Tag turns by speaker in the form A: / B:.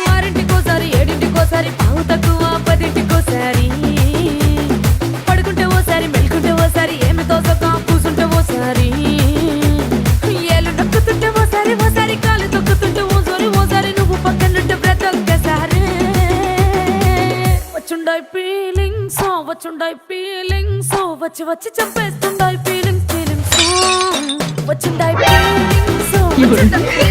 A: ఆరింటికోసారి ఏడింటికోసారి పావు తక్కువ పదింటికోసారి పడుకుంటే ఓసారి మెలుకుంటే ఓసారి ఏమి తోసక కూసుంటే ఓసారి ఏలు నొక్కుతుంటే ఓసారి ఓసారి కాలు తొక్కుతుంటే ఓసారి నువ్వు పక్కనుంటే ప్రతి ఒక్కసారి వచ్చుండాయి ఫీలింగ్స్ వచ్చి వచ్చి చంపేస్తుండాయి ఫీలింగ్స్ వచ్చిండాయి ఫీలింగ్స్